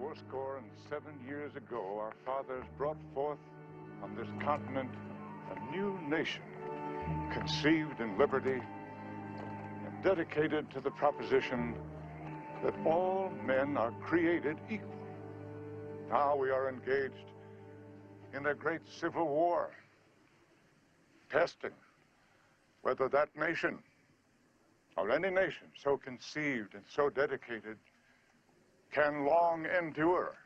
Fourscore and 7 years ago, our fathers brought forth on this continent a new nation, conceived in liberty and dedicated to the proposition that all men are created equal. Now we are engaged in a great civil war, testing whether that nation, or any nation so conceived and so dedicated, can long endure.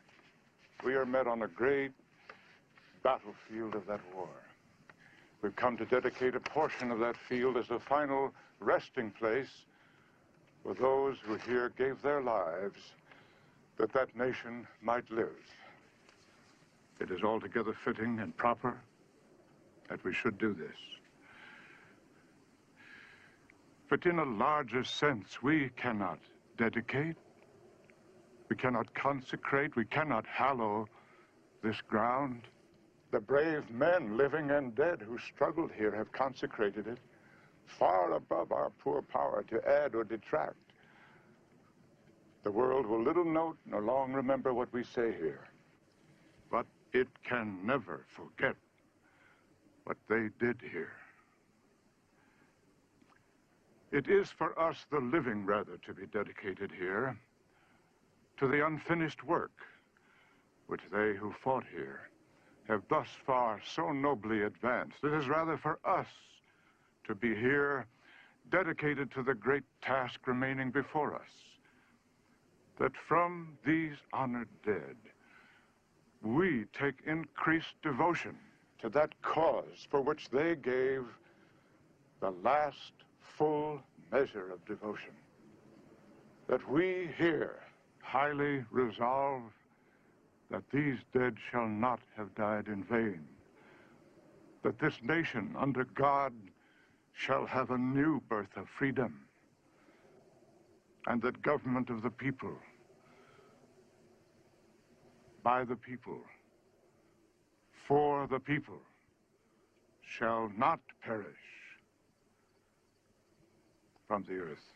We are met on a great battlefield of that war. We've come to dedicate a portion of that field as a final resting place for those who here gave their lives that that nation might live. It is altogether fitting and proper that we should do this. But in a larger sense, we cannot dedicate, we cannot consecrate, we cannot hallow this ground. The brave men, living and dead, who struggled here have consecrated it far above our poor power to add or detract. The world will little note nor long remember what we say here, but it can never forget what they did here. It is for us, the living, rather, to be dedicated here to the unfinished work which they who fought here have thus far so nobly advanced. It is rather for us to be here dedicated to the great task remaining before us, that from these honored dead, we take increased devotion to that cause for which they gave the last full measure of devotion. That we here highly resolve that these dead shall not have died in vain, that this nation under God shall have a new birth of freedom, and that government of the people, by the people, for the people, shall not perish from the earth.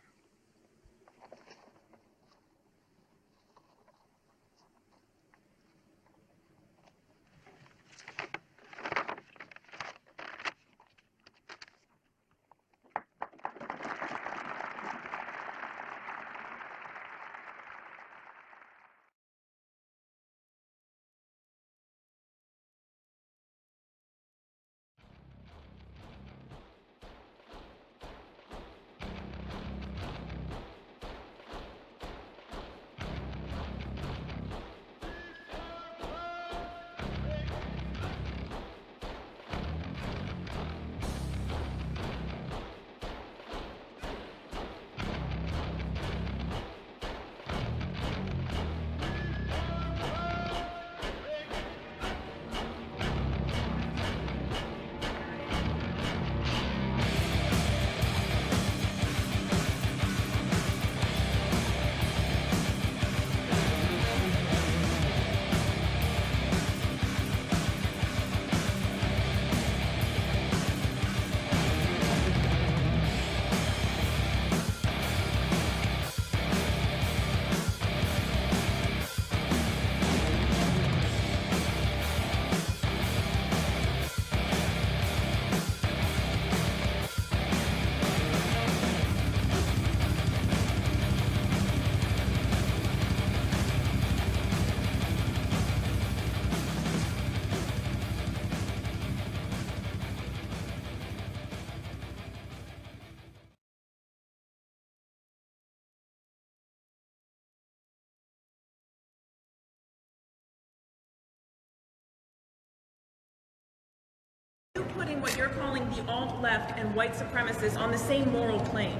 Putting what you're calling the alt-left and white supremacists on the same moral plane.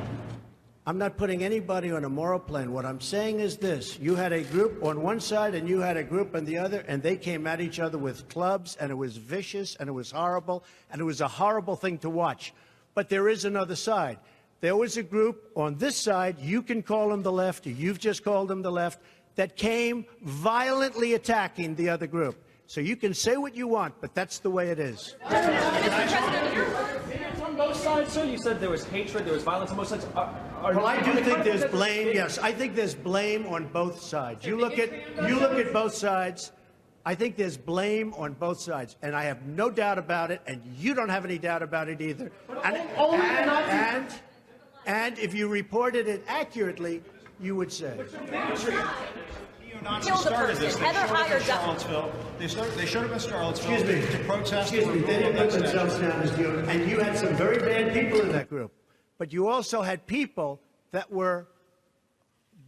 I'm not putting anybody on a moral plane. What I'm saying is this. You had a group on one side and you had a group on the other, and they came at each other with clubs, and it was vicious, and it was horrible, and it was a horrible thing to watch. But there is another side. There was a group on this side, you can call them the left, or you've just called them the left, that came violently attacking the other group. So you can say what you want, but that's the way it is. It's on both sides, sir. You said there was hatred, there was violence on both sides. Well, I do think there's blame. Yes, I think there's blame on both sides. You look at both sides. I think there's blame on both sides, and I have no doubt about it, and you don't have any doubt about it either. And if you reported it accurately, you would say. Kill the person. Heather hired Charlottesville. They showed up in Charlottesville Excuse me. to protest. Excuse me. They didn't put themselves down as doing, and you had some very bad people in that group, but you also had people that were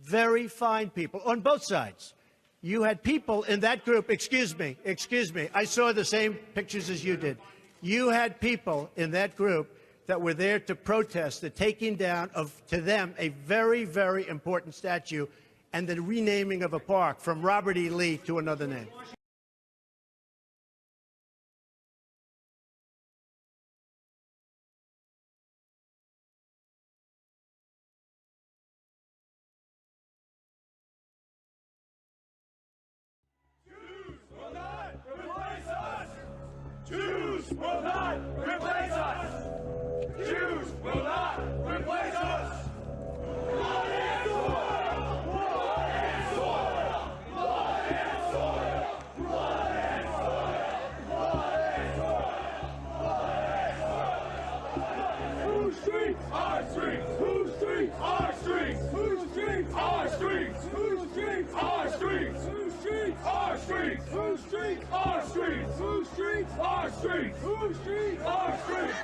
very fine people on both sides. You had people in that group. Excuse me. I saw the same pictures as you did. You had people in that group that were there to protest the taking down of, to them, a very, very important statue and the renaming of a park from Robert E. Lee to another name. Jews will not replace us! Jews will not replace us! Blood and soil! Blood and soil! Blood and soil! Blood and soil! Blood and soil! Blood and soil! Whose streets? Our streets! Whose streets? Our streets! Whose streets? Our streets! Whose streets? Our streets! Whose streets? Our streets! Whose streets? Our streets! Whose streets? Our streets! Whose streets? Our streets!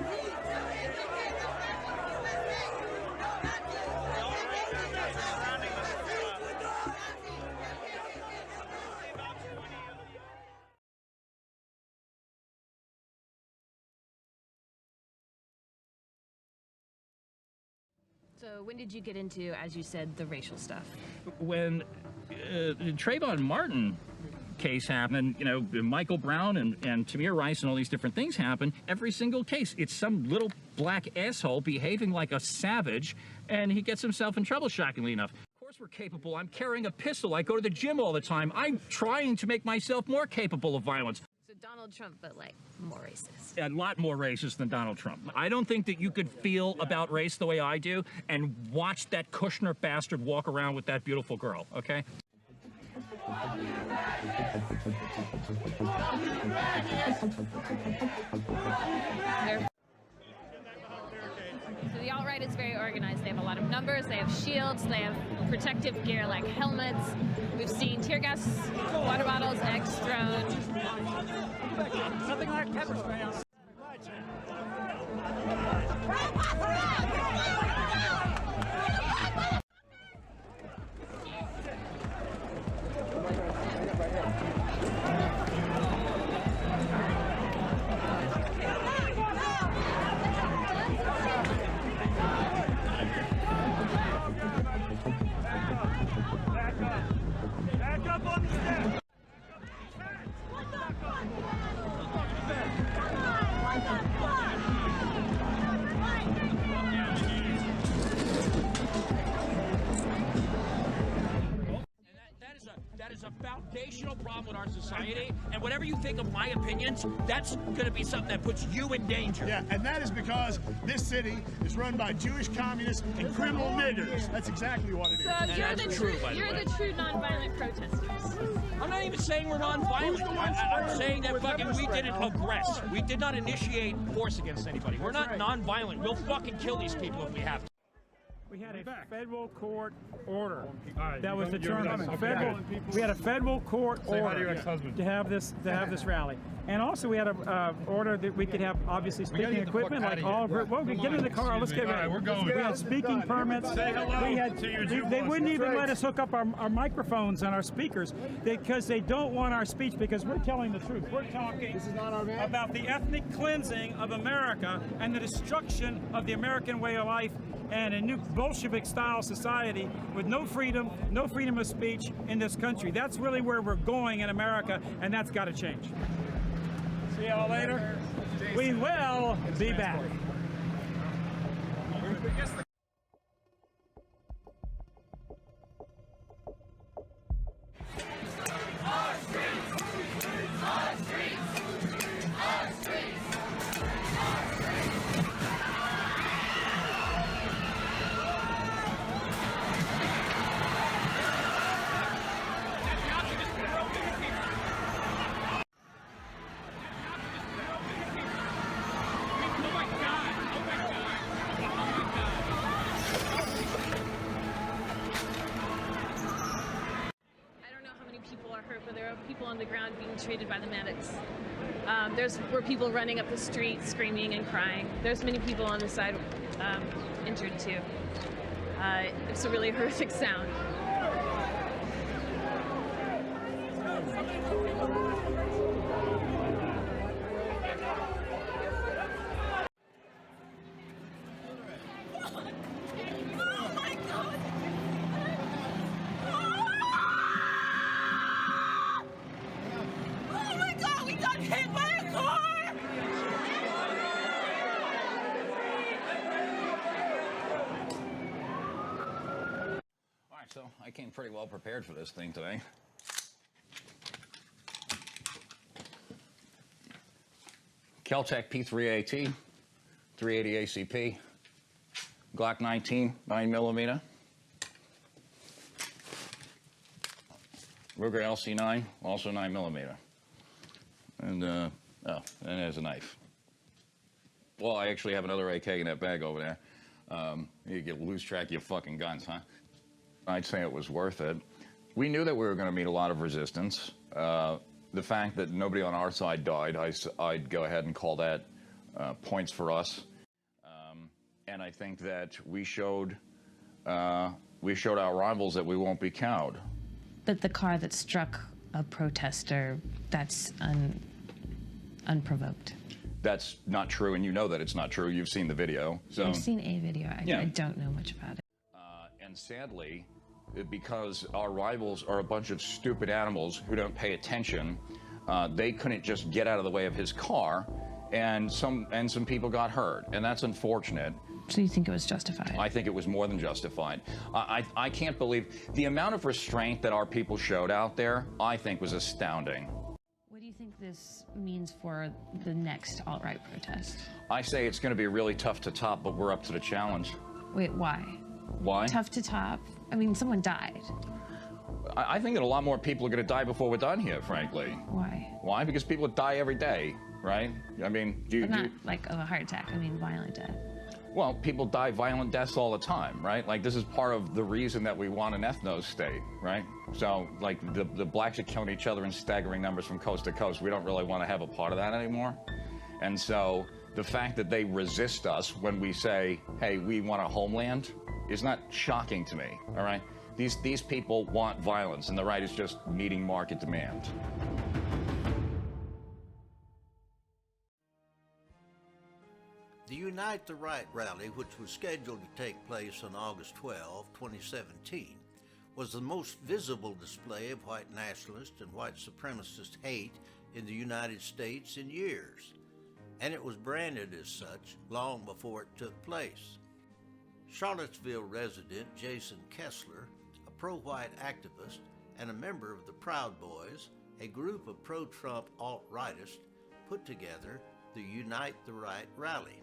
So when did you get into, as you said, the racial stuff? When the Trayvon Martin case happened, you know, Michael Brown and Tamir Rice and all these different things happen, every single case, it's some little black asshole behaving like a savage, and he gets himself in trouble, shockingly enough. Of course we're capable. I'm carrying a pistol. I go to the gym all the time. I'm trying to make myself more capable of violence. So Donald Trump, but like more racist. A lot more racist than Donald Trump. I don't think that you could feel about race the way I do and watch that Kushner bastard walk around with that beautiful girl, okay? So the alt-right is very organized. They have a lot of numbers, they have shields, they have protective gear like helmets. We've seen tear gas, water bottles, eggs thrown. Something like pepper spray. Back up on the step. That is a foundational problem with our society, and whatever you think of my opinions, that's going to be something that puts you in danger. Yeah, and that is because this city is run by Jewish communists and criminal niggers. That's exactly what it is. So you're the true nonviolent protesters. I'm not even saying we're nonviolent. I'm saying that fucking we didn't aggress. We did not initiate force against anybody. We're not nonviolent. We'll fucking kill these people if we have to. We had a federal court order that was determined. We had a federal court order to have this rally, and also we had a order that we could have obviously speaking equipment like all group. Well, we get in the car. Let's get ready. We had speaking permits. They wouldn't even let us hook up our microphones and our speakers because they don't want our speech because we're telling the truth. We're talking about the ethnic cleansing of America and the destruction of the American way of life and a new Bolshevik-style society with no freedom of speech in this country. That's really where we're going in America, and that's got to change. See y'all later. We will be back. treated by the medics. There were people running up the street screaming and crying. There's many people on the side injured too. It's a really horrific sound. So I came pretty well prepared for this thing today. Kel-Tec P3AT, 380 ACP, Glock 19, 9mm, Ruger LC9, also 9mm, and there's a knife. Well, I actually have another AK in that bag over there. You get lose track of your fucking guns, huh? I'd say it was worth it. We knew that we were going to meet a lot of resistance. The fact that nobody on our side died, I'd go ahead and call that points for us. And I think that we showed our rivals that we won't be cowed. But the car that struck a protester, that's unprovoked. That's not true, and you know that it's not true. You've seen the video. So I've seen a video. I don't know much about it. And sadly, because our rivals are a bunch of stupid animals who don't pay attention, they couldn't just get out of the way of his car, and some people got hurt, and that's unfortunate. So you think it was justified? I think it was more than justified. I can't believe the amount of restraint that our people showed out there. I think was astounding. What do you think this means for the next alt-right protest? I say it's going to be really tough to top, but we're up to the challenge. Wait, why? Why? Tough to top? I mean, someone died. I think that a lot more people are going to die before we're done here, frankly. Why? Why? Because people die every day, right? I mean, But not like of a heart attack. I mean, violent death. Well, people die violent deaths all the time, right? Like, this is part of the reason that we want an ethno state, right? So, like, the blacks are killing each other in staggering numbers from coast to coast. We don't really want to have a part of that anymore. And so, the fact that they resist us when we say, hey, we want a homeland, is not shocking to me, all right? These people want violence, and the right is just meeting market demand. The Unite the Right rally, which was scheduled to take place on August 12, 2017, was the most visible display of white nationalist and white supremacist hate in the United States in years, and it was branded as such long before it took place. Charlottesville resident Jason Kessler, a pro-white activist and a member of the Proud Boys, a group of pro-Trump alt-rightists, put together the Unite the Right rally.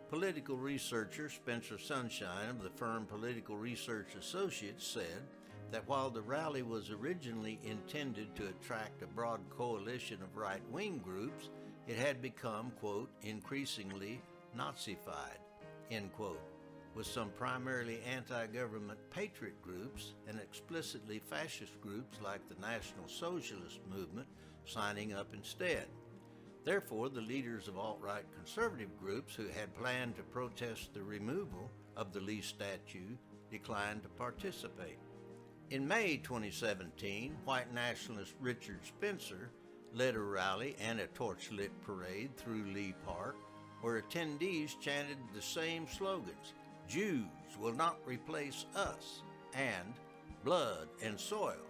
Political researcher Spencer Sunshine of the firm Political Research Associates said that while the rally was originally intended to attract a broad coalition of right-wing groups, it had become, quote, increasingly Nazified, end quote, with some primarily anti-government patriot groups and explicitly fascist groups like the National Socialist Movement signing up instead. Therefore, the leaders of alt-right conservative groups who had planned to protest the removal of the Lee statue declined to participate. In May 2017, white nationalist Richard Spencer led a rally and a torch-lit parade through Lee Park, where attendees chanted the same slogans: Jews will not replace us, and blood and soil.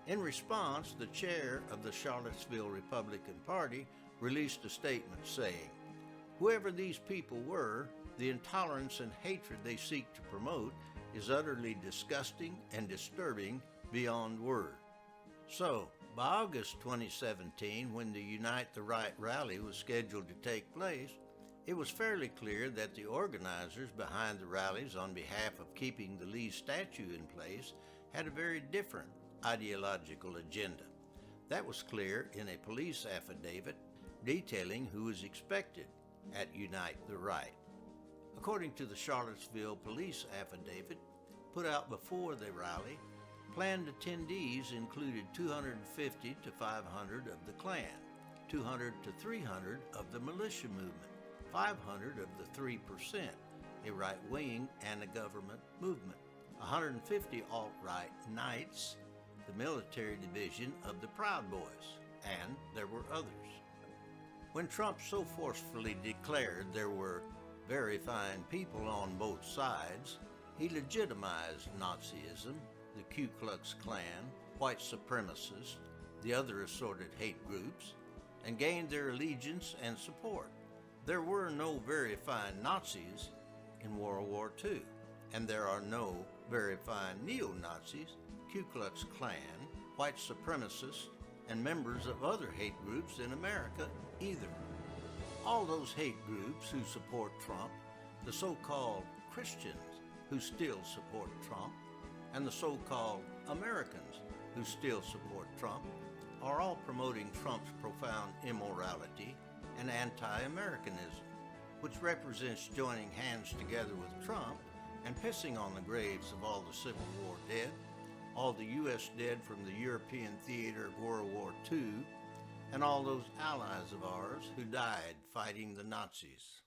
In response, the chair of the Charlottesville Republican Party released a statement saying, "Whoever these people were, the intolerance and hatred they seek to promote is utterly disgusting and disturbing beyond word." So, by August 2017, when the Unite the Right rally was scheduled to take place, it was fairly clear that the organizers behind the rallies on behalf of keeping the Lee statue in place had a very different ideological agenda. That was clear in a police affidavit detailing who was expected at Unite the Right. According to the Charlottesville police affidavit put out before the rally, Planned attendees included 250 to 500 of the Klan, 200 to 300 of the militia movement, 500 of the 3%, a right-wing anti-government movement, 150 alt-right Knights, the military division of the Proud Boys, and there were others. When Trump so forcefully declared there were very fine people on both sides, he legitimized Nazism, the Ku Klux Klan, white supremacists, the other assorted hate groups, and gained their allegiance and support. There were no very fine Nazis in World War II, and there are no very fine neo-Nazis, Ku Klux Klan, white supremacists, and members of other hate groups in America either. All those hate groups who support Trump, the so-called Christians who still support Trump, and the so-called Americans who still support Trump, are all promoting Trump's profound immorality and anti-Americanism, which represents joining hands together with Trump and pissing on the graves of all the Civil War dead, all the U.S. dead from the European theater of World War II, and all those allies of ours who died fighting the Nazis.